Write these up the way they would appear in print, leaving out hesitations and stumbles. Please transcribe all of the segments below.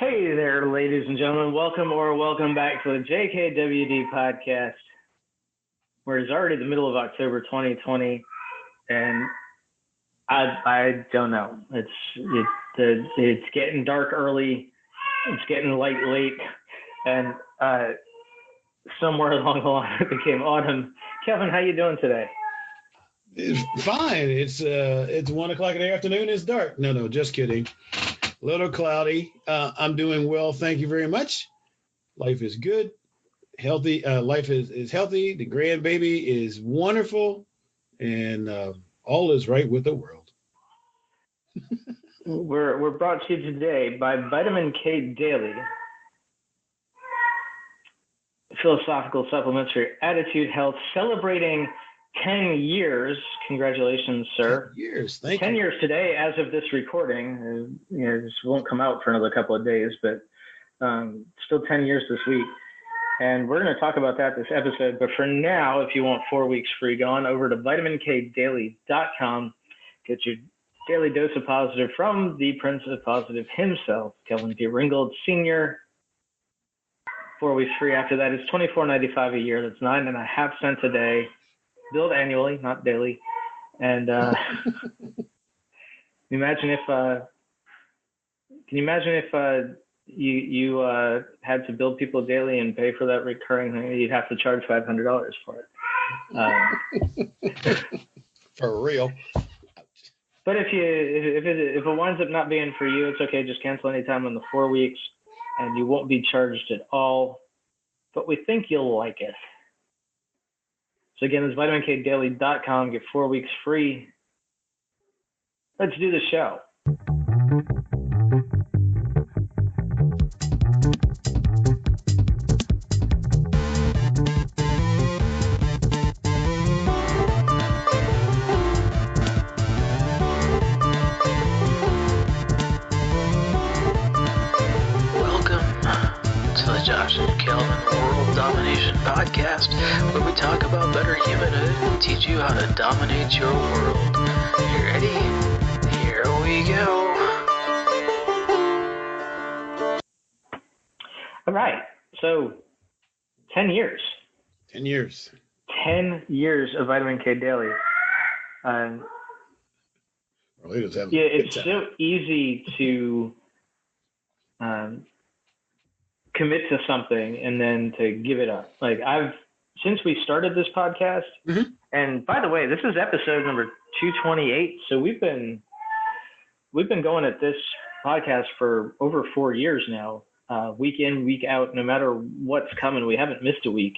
Hey there, ladies and gentlemen. Welcome back to the JKWD podcast, where it's already the middle of October 2020, and I don't know. It's getting dark early, it's getting light late, and somewhere along the line it became autumn. Kelvin, how you doing today? It's fine. It's 1 o'clock in the afternoon. It's dark. No, just kidding. A little cloudy. I'm doing well. Thank you very much. Life is good. Healthy. Life is healthy. The grandbaby is wonderful. And all is right with the world. We're brought to you today by Vitamin K Daily. Philosophical supplements for your attitude, health, celebrating 10 years. Congratulations, sir. 10 years. Thank you. 10 years today, as of this recording. This won't come out for another couple of days, but still 10 years this week. And we're going to talk about that this episode. But for now, if you want 4 weeks free, go on over to vitaminkdaily.com. Get your daily dose of positive from the Prince of Positive himself, Kelvin P. Ringgold Sr. 4 weeks free after that is $24.95 a year. That's 9.5 cents a day. Billed annually, not daily. And can you imagine if you had to bill people daily and pay for that recurring thing? You'd have to charge $500 for it. For real. But if it winds up not being for you, it's okay. Just cancel anytime in the 4 weeks, and you won't be charged at all. But we think you'll like it. So again, it's vitaminkdaily.com. Get 4 weeks free. Let's do the show. Josh and Kelvin World Domination Podcast, where we talk about better humanhood and teach you how to dominate your world. You ready? Here we go. All right. So, 10 years. 10 years. 10 years of Vitamin K Daily. It's so easy to commit to something and then to give it up. Like since we started this podcast, and by the way, this is episode number 228. So we've been going at this podcast for over 4 years now, week in, week out, no matter what's coming. We haven't missed a week.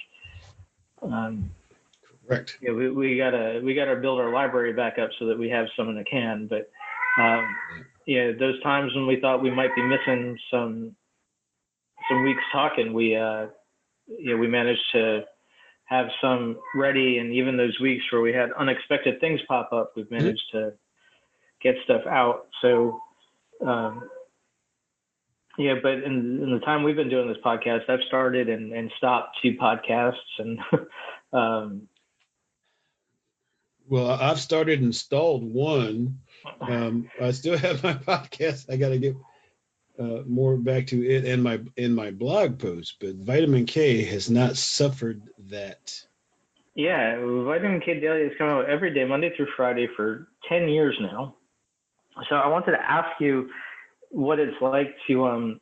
Correct. Yeah, we gotta build our library back up so that we have some in the can. But those times when we thought we might be missing some weeks talking, we managed to have some ready, and even those weeks where we had unexpected things pop up, we've managed to get stuff out. So, but in the time we've been doing this podcast, I've started and stopped 2 podcasts, and well, I've started and stalled 1. I still have my podcast. I got to get more back to it and my blog post, but Vitamin K has not suffered that. Yeah, Vitamin K Daily has come out every day, Monday through Friday, for 10 years now. So I wanted to ask you what it's like to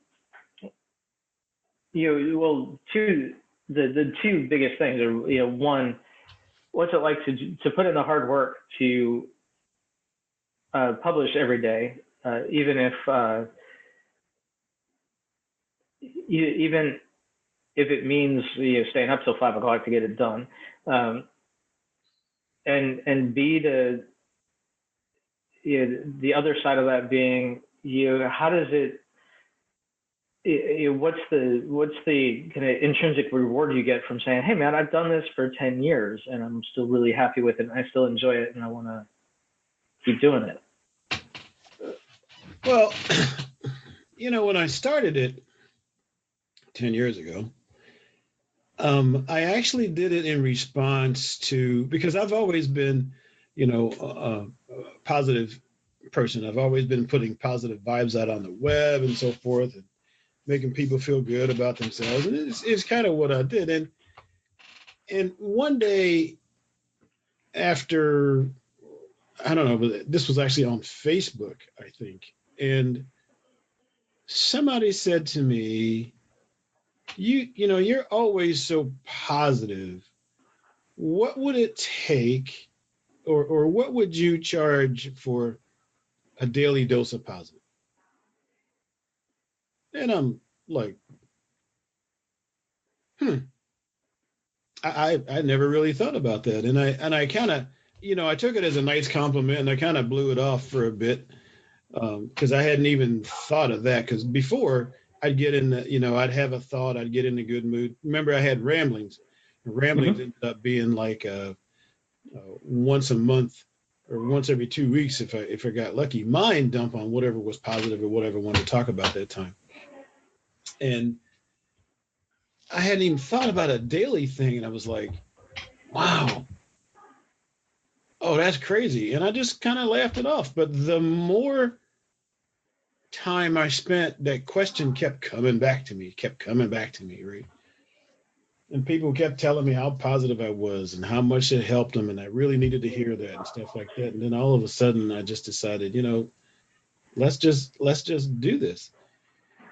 the 2 biggest things are, 1, what's it like to put in the hard work to publish every day, even if it means staying up till 5 o'clock to get it done, and B, the other side of that being, how does it? What's the kind of intrinsic reward you get from saying, hey man, I've done this for 10 years and I'm still really happy with it and I still enjoy it and I want to keep doing it? Well, when I started it 10 years ago, I actually did it in response to, because I've always been, a positive person. I've always been putting positive vibes out on the web and so forth. And making people feel good about themselves. And it's kind of what I did. And one day after, I don't know, but this was actually on Facebook, I think. And somebody said to me, you know, you're always so positive. What would it take, or what would you charge for a daily dose of positive? And I'm like, I never really thought about that. And I kind of, you know, I took it as a nice compliment, and I kind of blew it off for a bit, because I hadn't even thought of that. Because before I'd get in the, you know, I'd have a thought, I'd get in a good mood. Remember, I had ramblings. Ramblings ended up being like once a month or once every 2 weeks if I got lucky. Mind dump on whatever was positive or whatever I wanted to talk about that time. And I hadn't even thought about a daily thing, and I was like, wow, oh, that's crazy. And I just kind of laughed it off. But the more time I spent, that question kept coming back to me, right? And people kept telling me how positive I was and how much it helped them, and I really needed to hear that and stuff like that. And then all of a sudden, I just decided, you know, let's just do this.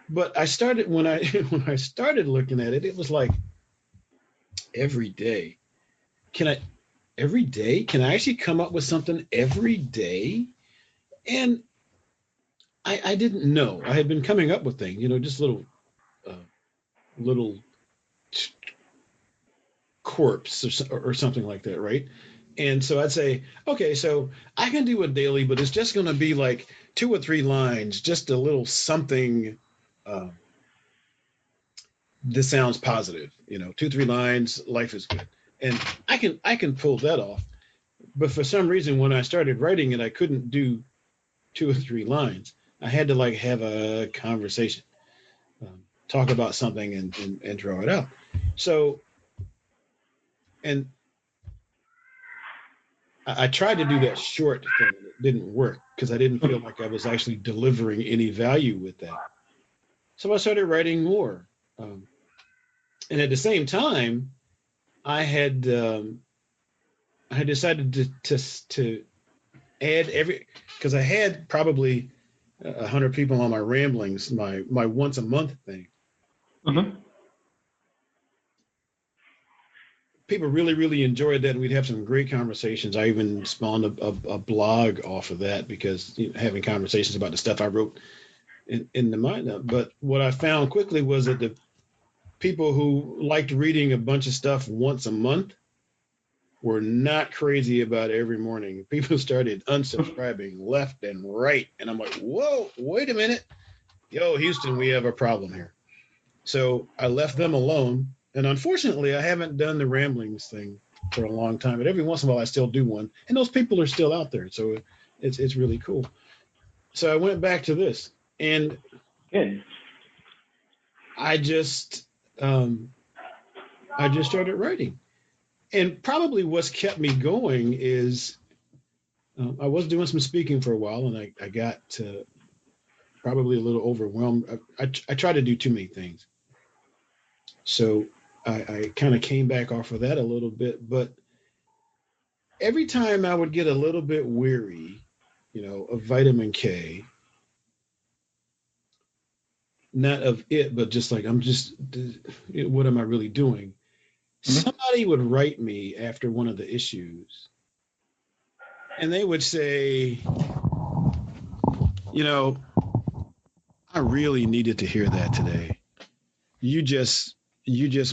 But I started when I when I started looking at it, it was like every day. Every day? Can I actually come up with something every day? And I didn't know. I had been coming up with things, you know, just little corpse or something like that, right? And so I'd say, okay, so I can do a daily, but it's just going to be like 2 or 3 lines, just a little something. This sounds positive, you know, 2, 3 lines, life is good. And I can pull that off. But for some reason, when I started writing it, I couldn't do 2 or 3 lines. I had to like have a conversation, talk about something and draw it out. So, and I tried to do that short thing. It didn't work because I didn't feel like I was actually delivering any value with that. So I started writing more. And at the same time, I had decided to add because I had probably 100 people on my ramblings, my once a month thing. Mm-hmm. People really, really enjoyed that, and we'd have some great conversations. I even spawned a blog off of that because, you know, having conversations about the stuff I wrote in the mind. But what I found quickly was that the people who liked reading a bunch of stuff once a month were not crazy about it every morning. People started unsubscribing left and right. And I'm like, whoa, wait a minute. Yo, Houston, we have a problem here. So I left them alone. And unfortunately, I haven't done the ramblings thing for a long time. But every once in a while, I still do one. And those people are still out there. So it's really cool. So I went back to this. And Good. I just started writing. And probably what's kept me going is I was doing some speaking for a while, and I got probably a little overwhelmed. I try to do too many things. So I kind of came back off of that a little bit. But every time I would get a little bit weary, you know, of vitamin K, not of it, but just like, what am I really doing? Somebody would write me after one of the issues, and they would say, you know, I really needed to hear that today. You just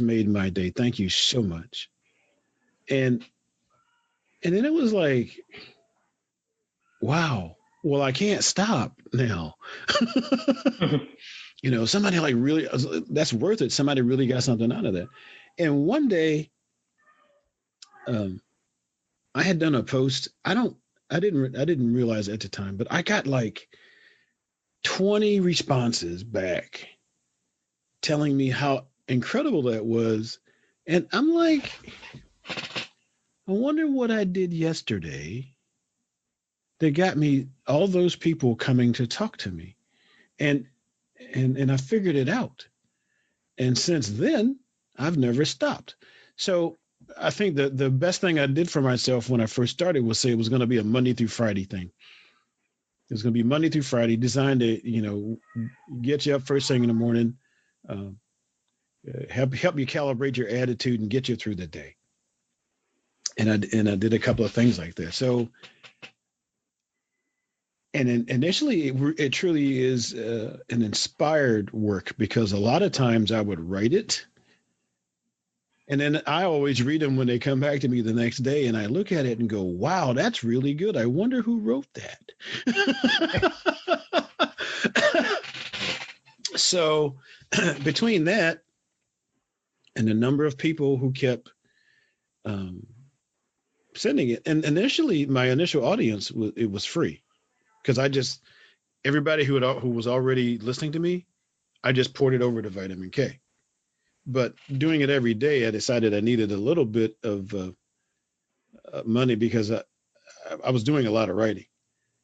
made my day. Thank you so much. And then it was like, wow, well, I can't stop now. You know, somebody like really, that's worth it. Somebody really got something out of that. And one day, I had done a post. I didn't realize at the time, but I got like 20 responses back telling me how incredible that was. And I'm like, I wonder what I did yesterday that got me all those people coming to talk to me. And and I figured it out. And since then, I've never stopped. So I think the best thing I did for myself when I first started was say it was going to be a Monday through Friday thing. It was going to be Monday through Friday, designed to, get you up first thing in the morning, uh, help you calibrate your attitude and get you through the day. And I did a couple of things like that. So, and initially, it truly is an inspired work, because a lot of times I would write it, and then I always read them when they come back to me the next day, and I look at it and go, "Wow, that's really good. I wonder who wrote that." So, between that and the number of people who kept sending it, and initially my initial audience was free, because everybody who was already listening to me, I just poured it over to Vitamin K. But doing it every day, I decided I needed a little bit of money, because I was doing a lot of writing.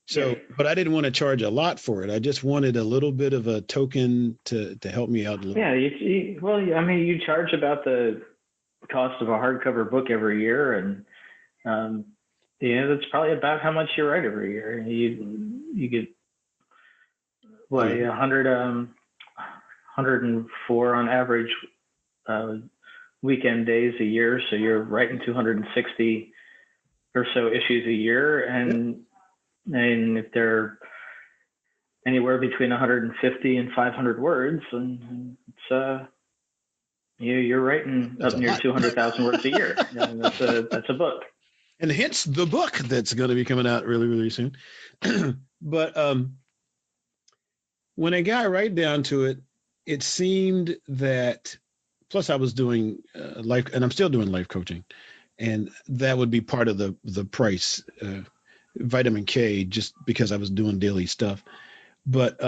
So, Yeah. but I didn't want to charge a lot for it. I just wanted a little bit of a token to help me out a little. Yeah. You charge about the cost of a hardcover book every year, and that's probably about how much you write every year. You get what, 104 on average weekend days a year, so you're writing 260 or so issues a year, and if they're anywhere between 150 and 500 words, and it's you're writing up near 200,000 words a year, and that's a book. And hence the book that's going to be coming out really, really soon. But when I got right down to it, it seemed that, plus I was doing life, and I'm still doing life coaching, and that would be part of the price, Vitamin K, just because I was doing daily stuff. But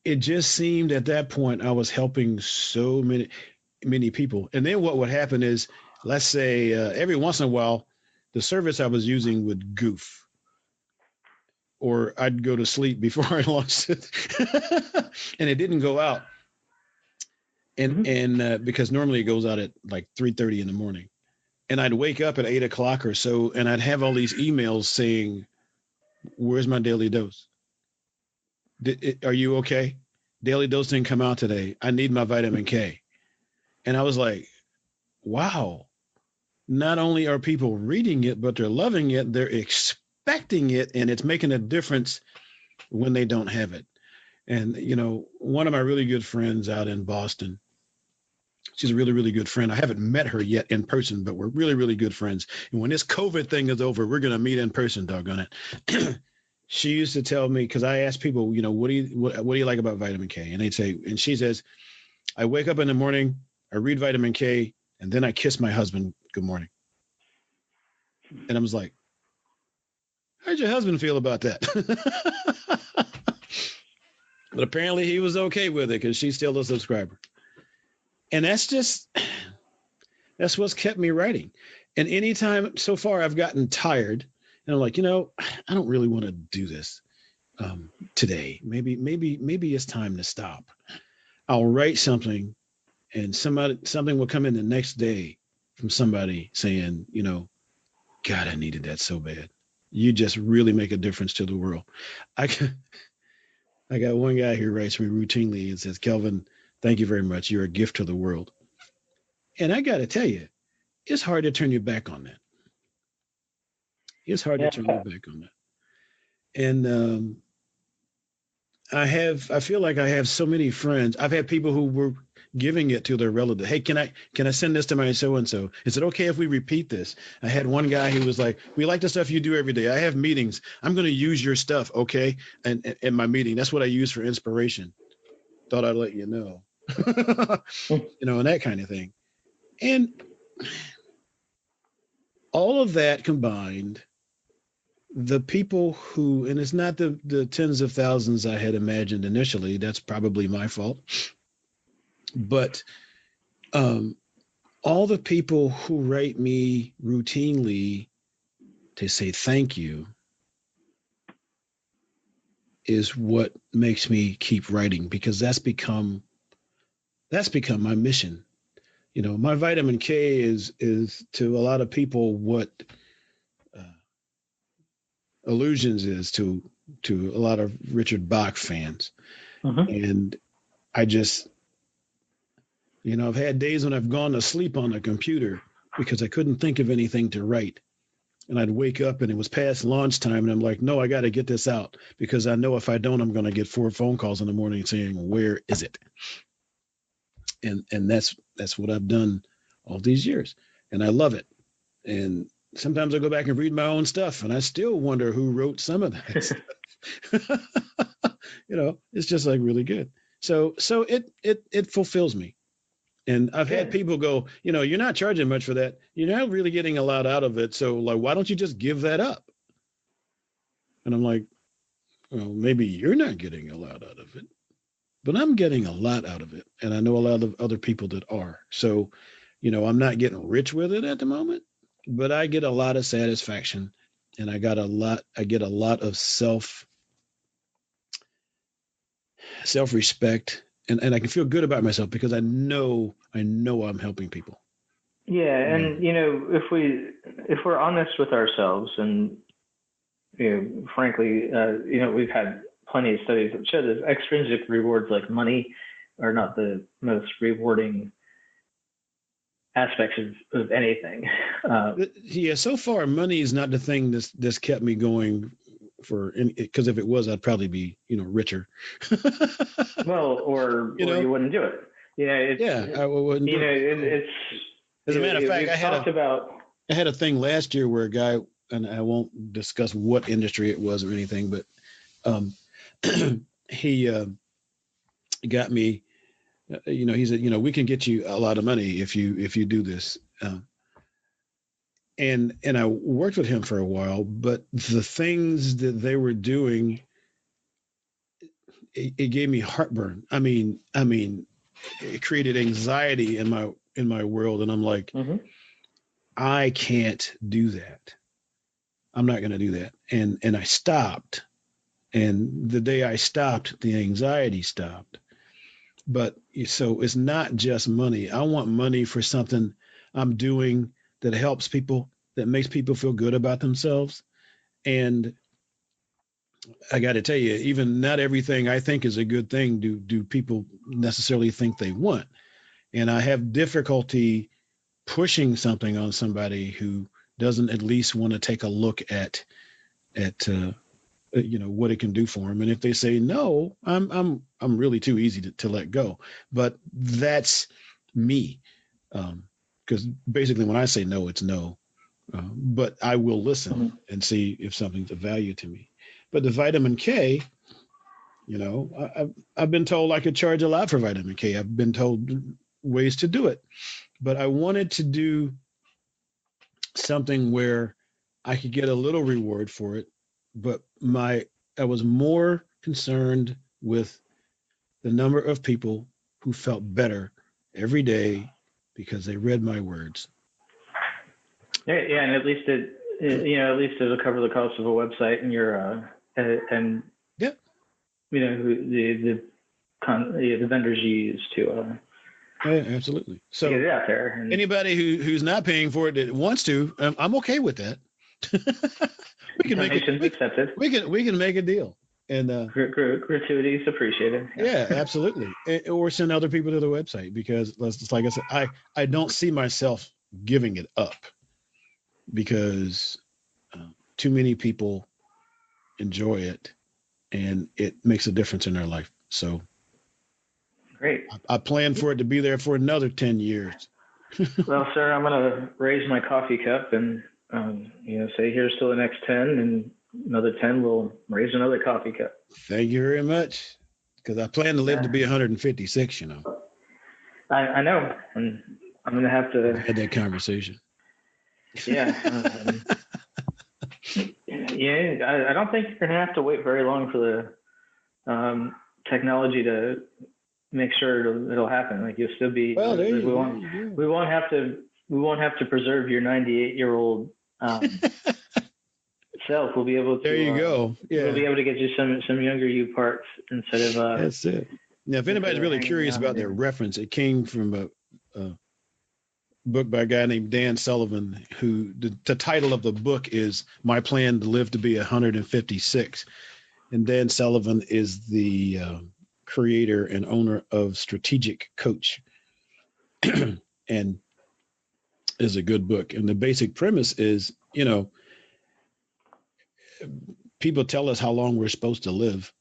it just seemed at that point I was helping so many people. And then what would happen is, let's say every once in a while, the service I was using would goof, or I'd go to sleep before I launched it, and it didn't go out. And because normally it goes out at like 3:30 in the morning, and I'd wake up at 8 o'clock or so, and I'd have all these emails saying, "Where's my daily dose? Are you okay? Daily dose didn't come out today. I need my Vitamin K." And I was like, wow, not only are people reading it, but they're loving it. They're expecting it, and it's making a difference when they don't have it. And, one of my really good friends out in Boston, she's a really, really good friend. I haven't met her yet in person, but we're really, really good friends. And when this COVID thing is over, we're going to meet in person, doggone it. She used to tell me, because I asked people, what do you like about Vitamin K? And they'd say, and she says, I wake up in the morning, I read Vitamin K, and then I kiss my husband good morning. And I was like, how'd your husband feel about that? But apparently he was okay with it, because she's still a subscriber. And that's what's kept me writing. And anytime so far I've gotten tired, and I'm like, I don't really want to do this today. Maybe it's time to stop. I'll write something, and something will come in the next day from somebody saying, God, I needed that so bad. You just really make a difference to the world. I got one guy who writes me routinely and says, Kelvin, thank you very much. You're a gift to the world. And I got to tell you, it's hard to turn your back on that. It's hard to turn your back on that. And I feel like I have so many friends. I've had people who were giving it to their relative. Hey, can I send this to my so-and-so? Is it okay if we repeat this? I had one guy who was like, we like the stuff you do every day. I have meetings. I'm going to use your stuff. Okay. And in my meeting, that's what I use for inspiration. Thought I'd let you know, and that kind of thing. And all of that combined, the people who, and it's not the tens of thousands I had imagined initially, that's probably my fault, but all the people who write me routinely to say thank you, is what makes me keep writing, because that's become my mission. My vitamin K is to a lot of people what Illusions is to a lot of Richard Bach fans. And I just, I've had days when I've gone to sleep on the computer because I couldn't think of anything to write. And I'd wake up and it was past launch time. And I'm like, no, I got to get this out, because I know if I don't, I'm going to get 4 phone calls in the morning saying, where is it? And that's what I've done all these years. And I love it. And sometimes I go back and read my own stuff and I still wonder who wrote some of that stuff. It's just like really good. So it fulfills me. And I've had people go, you're not charging much for that. You're not really getting a lot out of it. So like, why don't you just give that up? And I'm like, well, maybe you're not getting a lot out of it, but I'm getting a lot out of it. And I know a lot of other people that are. So, I'm not getting rich with it at the moment, but I get a lot of satisfaction, and I get a lot of self-respect, and I can feel good about myself because I know I'm helping people. Yeah. And, if we're honest with ourselves, and, frankly, we've had plenty of studies that show that extrinsic rewards like money are not the most rewarding aspects of anything. So far, money is not the thing that's kept me going because if it was, I'd probably be, richer. Well, or you wouldn't do it. I wouldn't. It's. As a matter of fact, I had a thing last year where a guy, and I won't discuss what industry it was or anything, but he got me. He said, we can get you a lot of money if you do this. And I worked with him for a while, but the things that they were doing, it gave me heartburn. I mean, it created anxiety in my world. And I'm like, I can't do that. I'm not going to do that. And I stopped. And the day I stopped, the anxiety stopped. But so it's not just money. I want money for something I'm doing that helps people, that makes people feel good about themselves. And I got to tell you, even not everything I think is a good thing do people necessarily think they want. And I have difficulty pushing something on somebody who doesn't at least want to take a look at what it can do for them. And if they say no, I'm really too easy to let go. But that's me, because basically when I say no, it's no. But I will listen and see if something's of value to me. But the vitamin K, I've been told I could charge a lot for vitamin K. I've been told ways to do it, but I wanted to do something where I could get a little reward for it. But I was more concerned with the number of people who felt better every day because they read my words. Yeah, and at least it'll cover the cost of a website and your the vendors you use to. Yeah, absolutely. So get it out there. And anybody who's not paying for it that wants to, I'm okay with that. We can make it accepted. We can make a deal, and gratuity is appreciated. Yeah, absolutely. Or send other people to the website, because just like I said, I don't see myself giving it up, because too many people enjoy it, and it makes a difference in their life. So great. I plan for it to be there for another 10 years. Well, sir, I'm going to raise my coffee cup and say here's to the next 10, and another 10 will raise another coffee cup. Thank you very much, because I plan to live to be 156. I know, and I'm going to have to had that conversation. Yeah. I don't think you're going to have to wait very long for the technology to make sure it'll happen. Like you'll still be. Well, we won't have to preserve your 98-year-old itself. We'll be able to. There you go. Yeah. We'll be able to get you some younger you parts instead of. That's it. Now, if anybody's really curious about their reference, it came from a book by a guy named Dan Sullivan, who the title of the book is My Plan to Live to Be 156. And Dan Sullivan is the creator and owner of Strategic Coach, and is a good book. And the basic premise is, people tell us how long we're supposed to live.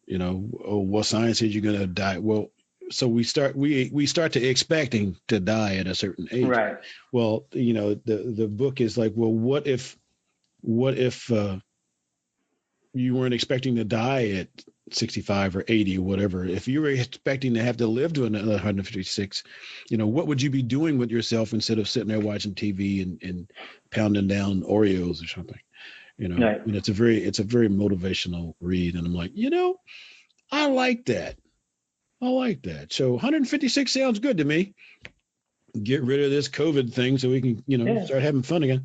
What science says you're going to die. Well, so we start to expecting to die at a certain age. Right. Well, the book is like, well, what if you weren't expecting to die at 65 or 80 or whatever? If you were expecting to have to live to another 156, what would you be doing with yourself instead of sitting there watching TV and pounding down Oreos or something? Right. And it's a very motivational read. And I'm like, I like that. So 156 sounds good to me. Get rid of this COVID thing so we can, start having fun again.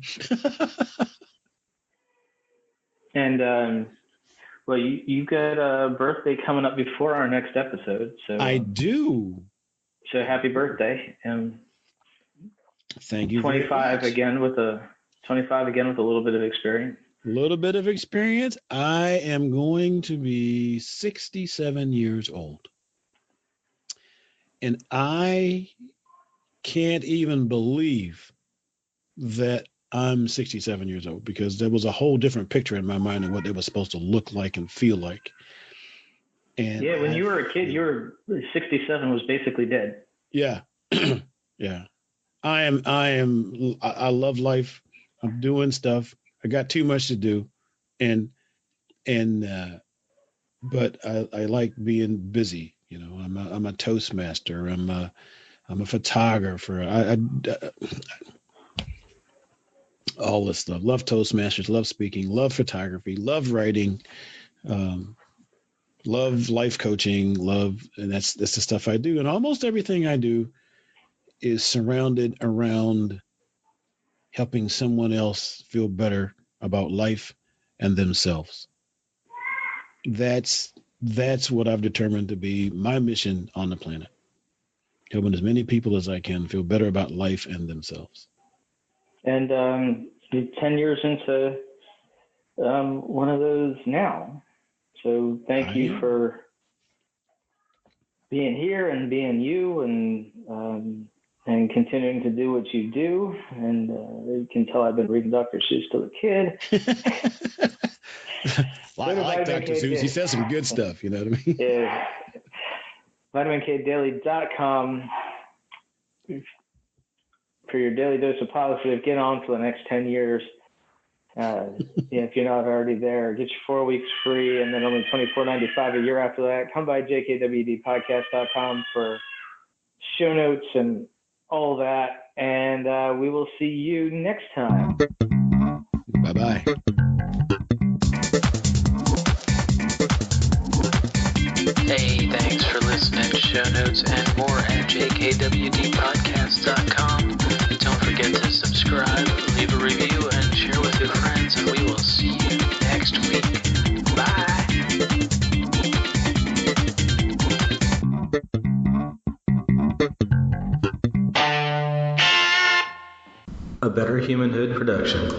And well, you got a birthday coming up before our next episode, so I do. So happy birthday! And thank you. 25 again with a little bit of experience. A little bit of experience. I am going to be 67 years old, and I can't even believe that I'm 67 years old, because there was a whole different picture in my mind of what they were supposed to look like and feel like. And yeah, when you were a kid, 67 was basically dead. Yeah. Yeah. I love life. I'm doing stuff. I got too much to do. But I like being busy. I'm a Toastmaster. I'm a photographer. All this stuff. Love Toastmasters, love speaking, love photography, love writing, love life coaching, and that's the stuff I do. And almost everything I do is surrounded around helping someone else feel better about life and themselves. That's what I've determined to be my mission on the planet. Helping as many people as I can feel better about life and themselves. And you're 10 years into one of those now. So thank you for being here and being you, and continuing to do what you do. And you can tell I've been reading Dr. Seuss till a kid. Well, I like Dr. Seuss. He says some good stuff, you know what I mean? Yeah. VitaminKDaily.com for your daily dose of positive. Get on for the next 10 years. If you're not already there, get your 4 weeks free, and then only $24.95 a year after that. Come by jkwdpodcast.com for show notes and all that, and we will see you next time. Bye-bye. Hey, thanks for listening. Show notes and more at jkwdpodcast.com. Don't forget to subscribe, leave a review, and share with your friends, and we will see you next week. Bye! A Better Humanhood production.